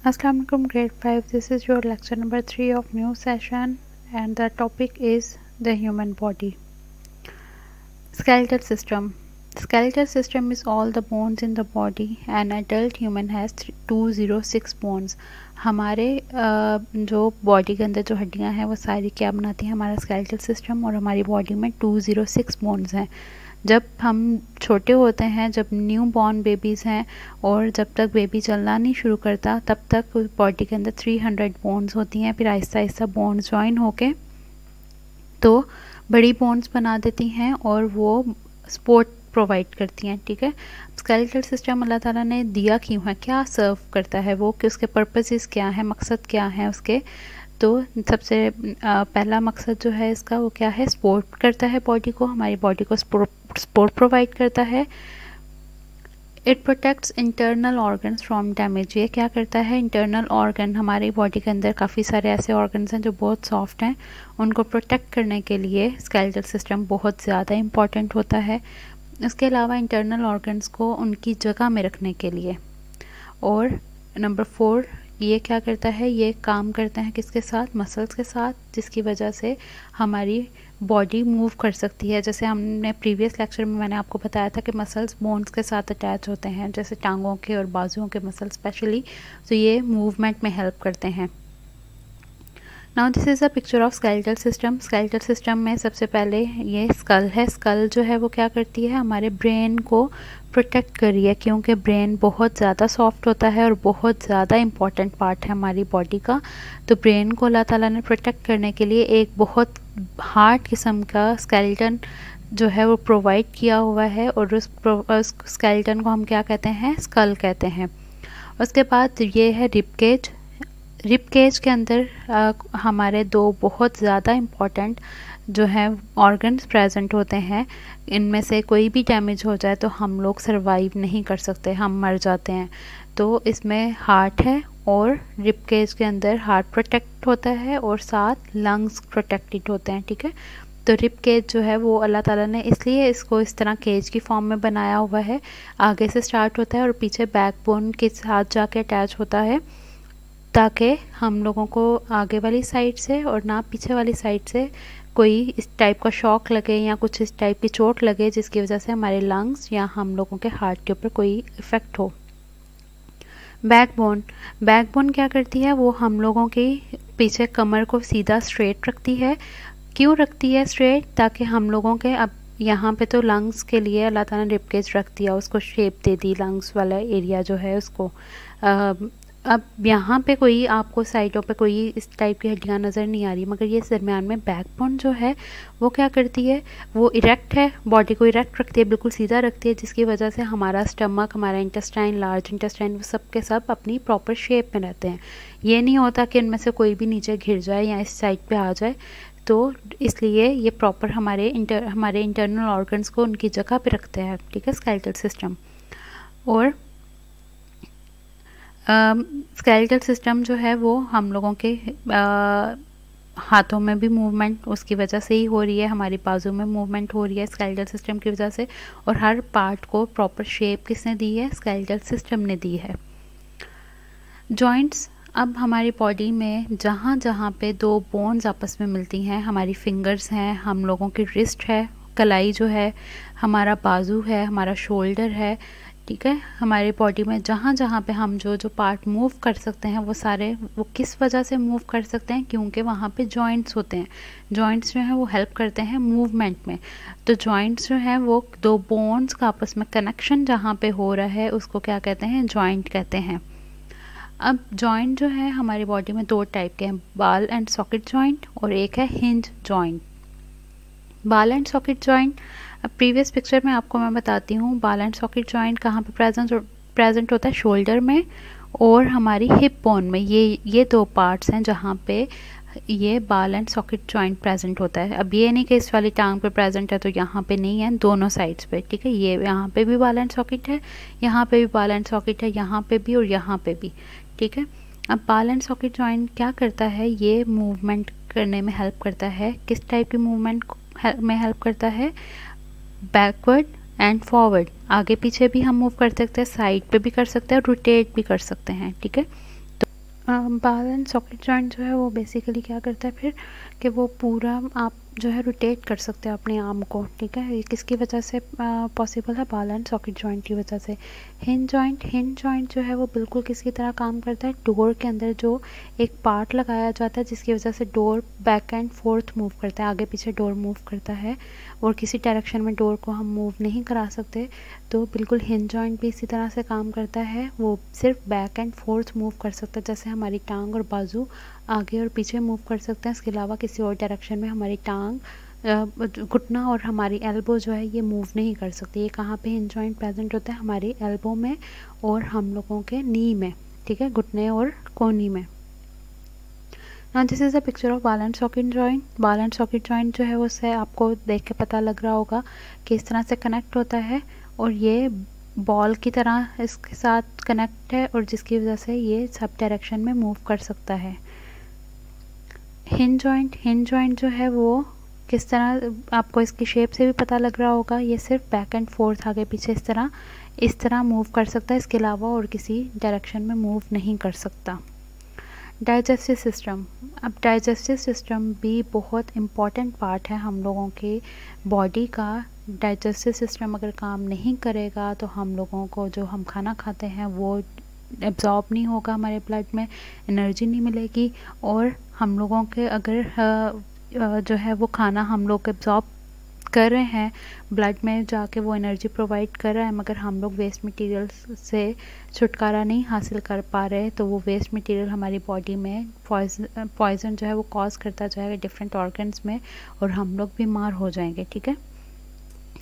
Assalamu alaikum grade 5. This is your lecture number 3 of new session and the topic is the human body. Skeletal system. Skeletal system is all the bones in the body. An adult human has 206 bones. हमारे जो body के अंदर जो हड्डियां हैं वो सारी क्या बनाती हैं, हमारा स्केलेटल सिस्टम, और हमारी बॉडी में 206 बोन्स हैं. जब हम छोटे होते हैं, जब न्यू बॉर्न बेबीज़ हैं और जब तक बेबी चलना नहीं शुरू करता तब तक बॉडी के अंदर 300 बोन्स होती हैं. फिर आहिस्ता आहिस्ता बोन्स ज्वाइन होके तो बड़ी बोन्स बना देती हैं और वो सपोर्ट प्रोवाइड करती हैं. ठीक है, स्केलेटल सिस्टम अल्लाह ताला ने दिया क्यों है, क्या सर्व करता है वो, कि उसके पर्पसेस क्या है, मकसद क्या है उसके. तो सबसे पहला मकसद जो है इसका वो क्या है, सपोर्ट करता है बॉडी को, हमारी बॉडी को सपोर्ट प्रोवाइड करता है. It protects internal organs from damage. ये क्या करता है, इंटरनल ऑर्गन, हमारी बॉडी के अंदर काफ़ी सारे ऐसे ऑर्गन्स हैं जो बहुत सॉफ्ट हैं, उनको प्रोटेक्ट करने के लिए स्केलेटल सिस्टम बहुत ज़्यादा इम्पॉर्टेंट होता है. इसके अलावा इंटरनल ऑर्गन्स को उनकी जगह में रखने के लिए. और नंबर 4, ये क्या करता है, ये काम करते हैं किसके साथ, मसल्स के साथ, जिसकी वजह से हमारी बॉडी मूव कर सकती है. जैसे हमने प्रीवियस लेक्चर में मैंने आपको बताया था कि मसल्स बोन्स के साथ अटैच होते हैं, जैसे टांगों के और बाजुओं के मसल स्पेशली, तो ये मूवमेंट में हेल्प करते हैं. Now this is a picture of skeletal system. Skeletal system में सबसे पहले ये स्कल है. स्कल जो है वो क्या करती है, हमारे ब्रेन को प्रोटेक्ट कर रही है, क्योंकि ब्रेन बहुत ज़्यादा सॉफ्ट होता है और बहुत ज़्यादा इम्पॉर्टेंट पार्ट है हमारी बॉडी का. तो ब्रेन को अल्लाह ताला ने प्रोटेक्ट करने के लिए एक बहुत हार्ड किस्म का स्केलेटन जो है वो प्रोवाइड किया हुआ है, और उस स्केलेटन को हम क्या कहते हैं, स्कल कहते हैं. उसके बाद ये है रिब केज. रिब केज के अंदर हमारे 2 बहुत ज़्यादा इम्पॉर्टेंट जो है ऑर्गन्स प्रेजेंट होते हैं. इनमें से कोई भी डैमेज हो जाए तो हम लोग सरवाइव नहीं कर सकते, हम मर जाते हैं. तो इसमें हार्ट है और रिब केज के अंदर हार्ट प्रोटेक्ट होता है और साथ लंग्स प्रोटेक्टेड होते हैं. ठीक है, तो रिब केज जो है वो अल्लाह ताला ने इसलिए इसको इस तरह केज की फॉर्म में बनाया हुआ है. आगे से स्टार्ट होता है और पीछे बैकबोन के साथ जाके अटैच होता है, ताकि हम लोगों को आगे वाली साइड से और ना पीछे वाली साइड से कोई इस टाइप का शॉक लगे या कुछ इस टाइप की चोट लगे जिसकी वजह से हमारे लंग्स या हम लोगों के हार्ट के ऊपर कोई इफ़ेक्ट हो. बैकबोन क्या करती है, वो हम लोगों की पीछे कमर को सीधा स्ट्रेट रखती है. क्यों रखती है स्ट्रेट, ताकि हम लोगों के, अब यहाँ पे तो लंग्स के लिए अल्लाह ताला ने रिब केज रख दिया, उसको शेप दे दी, लंग्स वाला एरिया जो है उसको. अब यहाँ पे कोई आपको साइडों पे कोई इस टाइप की हड्डियाँ नज़र नहीं आ रही, मगर ये दरमियान में बैकबोन जो है वो क्या करती है, वो इरेक्ट है, बॉडी को इरेक्ट रखती है, बिल्कुल सीधा रखती है, जिसकी वजह से हमारा स्टमक, हमारा इंटेस्टाइन, लार्ज इंटेस्टाइन, वो सब के सब अपनी प्रॉपर शेप में रहते हैं. ये नहीं होता कि इनमें से कोई भी नीचे घिर जाए या इस साइड पर आ जाए. तो इसलिए ये प्रॉपर हमारे इंटरनल ऑर्गन्स को उनकी जगह पे रखते हैं. ठीक है, स्केलेटल सिस्टम. और स्केलेटल सिस्टम जो है वो हम लोगों के हाथों में भी मूवमेंट उसकी वजह से ही हो रही है, हमारी बाजू में मूवमेंट हो रही है स्केलेटल सिस्टम की वजह से. और हर पार्ट को प्रॉपर शेप किसने दी है, स्केलेटल सिस्टम ने दी है. जॉइंट्स. अब हमारी बॉडी में जहाँ जहाँ पे 2 बोन्स आपस में मिलती हैं, हमारी फिंगर्स हैं, हम लोगों की रिस्ट है, कलाई जो है, हमारा बाजू है, हमारा शोल्डर है. ठीक है, हमारी बॉडी में जहाँ जहाँ पे हम जो पार्ट मूव कर सकते हैं वो सारे, वो किस वजह से मूव कर सकते हैं, क्योंकि वहाँ पे जॉइंट्स होते हैं. जॉइंट्स जो हैं वो हेल्प करते हैं मूवमेंट में. तो जॉइंट्स जो हैं वो 2 बोन्स का आपस में कनेक्शन जहाँ पे हो रहा है उसको क्या कहते हैं, जॉइंट कहते हैं. अब जॉइंट जो है हमारी बॉडी में 2 टाइप के हैं, बाल एंड सॉकेट जॉइंट और एक है हिंज जॉइंट. बाल एंड सॉकेट जॉइंट, अब प्रीवियस पिक्चर में आपको मैं बताती हूँ. बाल एंड सॉकेट जॉइंट कहाँ पे प्रेजेंट होता है, शोल्डर में और हमारी हिप बोन में. ये 2 पार्ट्स हैं जहाँ पे ये बाल एंड सॉकेट जॉइंट प्रेजेंट होता है. अब ये नहीं कि इस वाली टांग पे प्रेजेंट है तो यहाँ पे नहीं है, दोनों साइड्स पे. ठीक है, ये यहाँ पे भी बाल एंड सॉकेट है, यहाँ पे भी बाल एंड सॉकेट है, यहाँ पे भी और यहाँ पे भी. ठीक है, अब बाल एंड सॉकेट जॉइंट क्या करता है, ये मूवमेंट करने में हेल्प करता है. किस टाइप की मूवमेंट में हेल्प करता है, बैकवर्ड एंड फॉरवर्ड, आगे पीछे भी हम मूव कर सकते हैं, साइड पे भी कर सकते हैं, रोटेट भी कर सकते हैं. ठीक है, बाल एंड सॉकेट जॉइंट जो है वो बेसिकली क्या करता है फिर कि वो पूरा आप जो है रोटेट कर सकते हो अपने आर्म को, ठीक है। ये किसकी वजह से पॉसिबल है? बाल एंड सॉकेट जॉइंट की वजह से। हिंज जॉइंट जो है वो बिल्कुल किसकी तरह काम करता है? डोर के अंदर जो एक पार्ट लगाया जाता है जिसकी वजह से door back and fourth move करता है, आगे पीछे डोर मूव करता है, और किसी डायरेक्शन में डोर को हम मूव नहीं करा सकते। तो बिल्कुल हिंज जॉइंट भी इसी तरह से काम करता है, वो सिर्फ बैक एंड फोर्थ मूव कर सकता है। जैसे हमारी टांग और बाजू आगे और पीछे मूव कर सकते हैं, इसके अलावा किसी और डायरेक्शन में हमारी टांग, घुटना और हमारी एल्बो जो है ये मूव नहीं कर सकती। ये कहाँ पे हिंज जॉइंट प्रेजेंट होता है? हमारी एल्बो में और हम लोगों के नी में, ठीक है, घुटने और कोहनी में। Now this is a picture of बाल एंड सॉकेट जॉइंट। बाल एंड सॉकेट जॉइंट जो है उससे आपको देख के पता लग रहा होगा कि इस तरह से कनेक्ट होता है, और ये बॉल की तरह इसके साथ कनेक्ट है, और जिसकी वजह से ये सब डायरेक्शन में मूव कर सकता है। हिंज जॉइंट जो है वो किस तरह, आपको इसकी शेप से भी पता लग रहा होगा, ये सिर्फ बैक एंड फोर्थ आगे पीछे इस तरह मूव कर सकता है, इसके अलावा और किसी डायरेक्शन में मूव नहीं कर सकता। Digestive system. अब डाइजेस्टिव सिस्टम भी बहुत इम्पॉर्टेंट पार्ट है हम लोगों के बॉडी का। डाइजेस्टिव सिस्टम अगर काम नहीं करेगा तो हम लोगों को जो हम खाना खाते हैं वो एब्जॉर्ब नहीं होगा, हमारे ब्लड में एनर्जी नहीं मिलेगी, और हम लोगों के अगर जो है वो खाना हम लोग एब्जॉर्ब कर रहे हैं, ब्लड में जाके वो एनर्जी प्रोवाइड कर रहा है, मगर हम लोग वेस्ट मटेरियल से छुटकारा नहीं हासिल कर पा रहे, तो वो वेस्ट मटेरियल हमारी बॉडी में पॉइजन जो है वो कॉज करता जाएगा डिफरेंट ऑर्गन्स में, और हम लोग बीमार हो जाएंगे, ठीक है।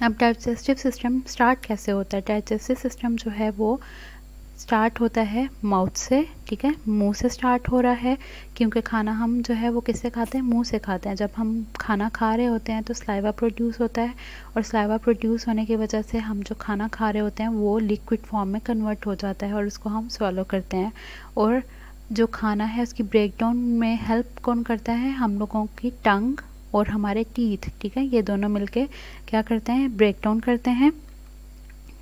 अब डाइजेस्टिव सिस्टम स्टार्ट कैसे होता है? डाइजेस्टिव सिस्टम जो है वो स्टार्ट होता है माउथ से, ठीक है, मुंह से स्टार्ट हो रहा है, क्योंकि खाना हम जो है वो किससे खाते हैं? मुंह से खाते हैं। जब हम खाना खा रहे होते हैं तो सलाइवा प्रोड्यूस होता है, और सलाइवा प्रोड्यूस होने की वजह से हम जो खाना खा रहे होते हैं वो लिक्विड फॉर्म में कन्वर्ट हो जाता है, और उसको हम स्वॉलो करते हैं। और जो खाना है उसकी ब्रेकडाउन में हेल्प कौन करता है? हम लोगों की टंग और हमारे टीथ, ठीक है, ये दोनों मिलके क्या करते हैं? ब्रेकडाउन करते हैं।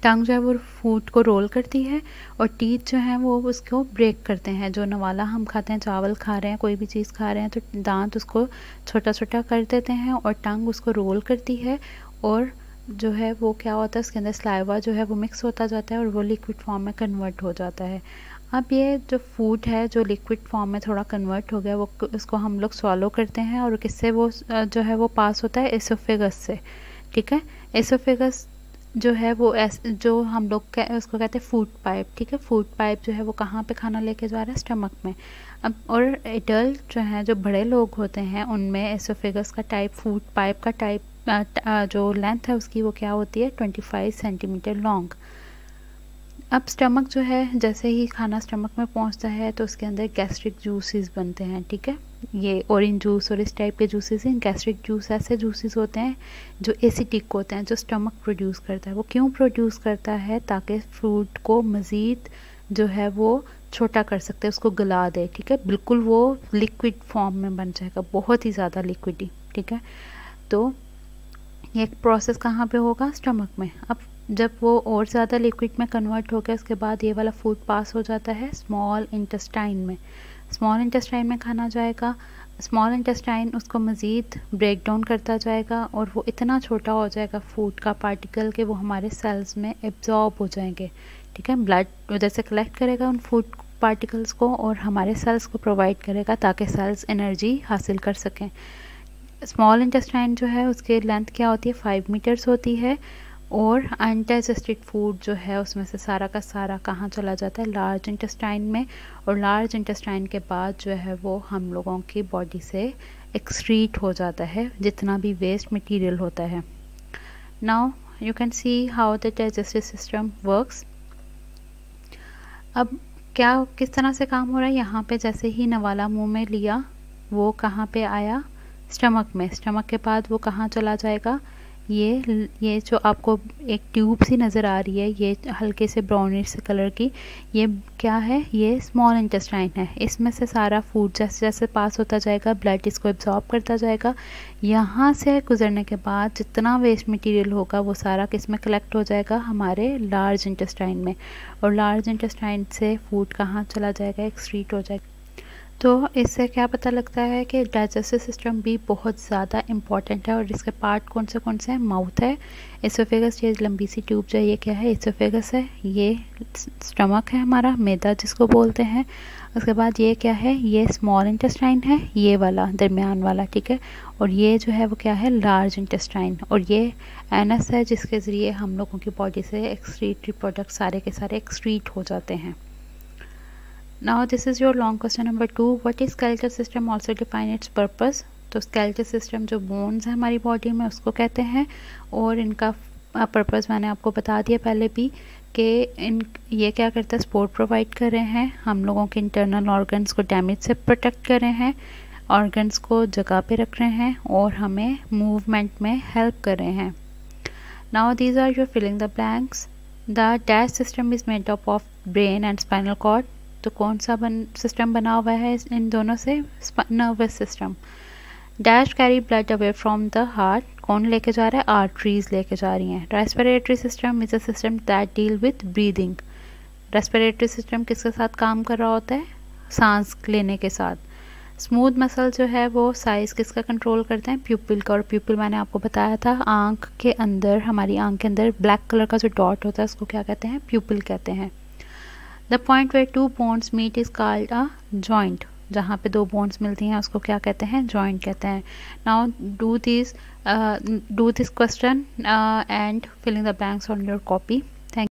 टंग जो है वो फूड को रोल करती है, और टीथ जो है वो उसको ब्रेक करते हैं। जो नवाला हम खाते हैं, चावल खा रहे हैं, कोई भी चीज़ खा रहे हैं, तो दांत उसको छोटा छोटा कर देते हैं, और टंग उसको रोल करती है, और जो है वो क्या होता है, उसके अंदर सलाइवा जो है वो मिक्स होता जाता है, और वो लिक्विड फॉर्म में कन्वर्ट हो जाता है। अब ये जो फूड है जो लिक्विड फॉर्म में थोड़ा कन्वर्ट हो गया, वो उसको हम लोग स्वॉलो करते हैं, और किससे वो जो है वो पास होता है? एसोफेगस से, ठीक है। एसोफेगस जो है वो जो हम लोग उसको कहते हैं फूड पाइप, ठीक है। फूड पाइप जो है वो कहाँ पे खाना लेके जा रहा है? स्टमक में। अब और एडल्ट जो हैं, जो बड़े लोग होते हैं, उनमें एसोफेगस का टाइप, फूड पाइप का टाइप जो लेंथ है उसकी वो क्या होती है? 25 सेंटीमीटर लॉन्ग। अब स्टमक जो है, जैसे ही खाना स्टमक में पहुंचता है तो उसके अंदर गैस्ट्रिक जूसेस बनते हैं, ठीक है। ये ऑरेंज जूस और इस टाइप के जूसेस हैं। गैस्ट्रिक जूस ऐसे जूसेस होते हैं जो एसिडिक होते हैं, जो स्टमक प्रोड्यूस करता है। वो क्यों प्रोड्यूस करता है? ताकि फूड को मज़ीद जो है वो छोटा कर सकते हैं, उसको गला दे, ठीक है। बिल्कुल वो लिक्विड फॉर्म में बन जाएगा, बहुत ही ज़्यादा लिक्विडी, ठीक है। तो ये प्रोसेस कहाँ पे होगा? स्टमक में। अब जब वो और ज़्यादा लिक्विड में कन्वर्ट हो गया, उसके बाद ये वाला फूड पास हो जाता है स्मॉल इंटेस्टाइन में। स्मॉल इंटेस्टाइन में खाना जाएगा, स्मॉल इंटेस्टाइन उसको मज़ीद ब्रेक डाउन करता जाएगा, और वो इतना छोटा हो जाएगा फूड का पार्टिकल कि वो हमारे सेल्स में एब्जॉर्ब हो जाएंगे, ठीक है। ब्लड उधर से कलेक्ट करेगा उन फूड पार्टिकल्स को, और हमारे सेल्स को प्रोवाइड करेगा ताकि सेल्स एनर्जी हासिल कर सकें। स्मॉल इंटेस्टाइन जो है उसके लेंथ क्या होती है? 5 मीटर्स होती है, और अनडाइजेस्टेड फूड जो है उसमें से सारा का सारा कहाँ चला जाता है? लार्ज इंटेस्टाइन में। और लार्ज इंटेस्टाइन के बाद जो है वो हम लोगों की बॉडी से एक्सक्रीट हो जाता है जितना भी वेस्ट मटेरियल होता है। Now you can see how the digestive system works. अब क्या किस तरह से काम हो रहा है? यहाँ पे जैसे ही नवाला मुंह में लिया, वो कहाँ पे आया? स्टमक में। स्टमक के बाद वो कहाँ चला जाएगा? ये जो आपको एक ट्यूब सी नज़र आ रही है, ये हल्के से ब्राउनिश से कलर की, ये क्या है? ये स्मॉल इंटेस्टाइन है। इसमें से सारा फूड जैसे जैसे पास होता जाएगा, ब्लड इसको एब्जॉर्ब करता जाएगा। यहाँ से गुजरने के बाद जितना वेस्ट मटेरियल होगा वो सारा किस में कलेक्ट हो जाएगा? हमारे लार्ज इंटेस्टाइन में। और लार्ज इंटेस्टाइन से फूड कहाँ चला जाएगा? एक्सक्रीट हो जाएगा। तो इससे क्या पता लगता है कि डाइजेस्टिव सिस्टम भी बहुत ज़्यादा इम्पॉर्टेंट है। और इसके पार्ट कौन से हैं? माउथ है, एसोफेगस, ये लंबी सी ट्यूब जो है ये क्या है? एसोफेगस है। ये स्टमक है हमारा, मैदा जिसको बोलते हैं। उसके बाद ये क्या है? ये स्मॉल इंटेस्टाइन है, ये वाला दरमियान वाला, ठीक है। और ये जो है वो क्या है? Large intestine. और ये एनस है जिसके ज़रिए हम लोगों की बॉडी से एक्सक्रीटरी प्रोडक्ट सारे के सारे एक्सक्रीट हो जाते हैं। Now this is your long question number 2. What is skeletal system? Also define its purpose. तो skeletal system जो bones है हमारी बॉडी में उसको कहते हैं, और इनका पर्पस मैंने आपको बता दिया पहले भी कि ये क्या करता है? सपोर्ट प्रोवाइड कर रहे हैं, हम लोगों के इंटरनल ऑर्गन्स को डैमेज से प्रोटेक्ट कर रहे हैं, ऑर्गन्स को जगह पे रख रहे हैं, और हमें मूवमेंट में हेल्प कर रहे हैं। Now these are your filling the blanks. The dash system is made up of brain and spinal cord. तो कौन सा सिस्टम बना हुआ है इन दोनों से? Nervous system. Dash carry blood away from the heart, कौन लेके जा रहा है? आर्टरीज लेके जा रही हैं। Respiratory system is a system that deal with breathing. Respiratory system किसके साथ काम कर रहा होता है? सांस लेने के साथ। स्मूथ मसल जो है वो साइज़ किसका कंट्रोल करते हैं? प्यूपिल का। और प्यूपिल मैंने आपको बताया था आँख के अंदर, हमारी आँख के अंदर ब्लैक कलर का जो डॉट होता है उसको क्या कहते हैं? प्यूपिल कहते हैं। The point where two bones meet is called a joint. जहाँ पे दो बोन्स मिलती हैं उसको क्या कहते हैं? जॉइंट कहते हैं। Now do this question and filling the blanks on your copy.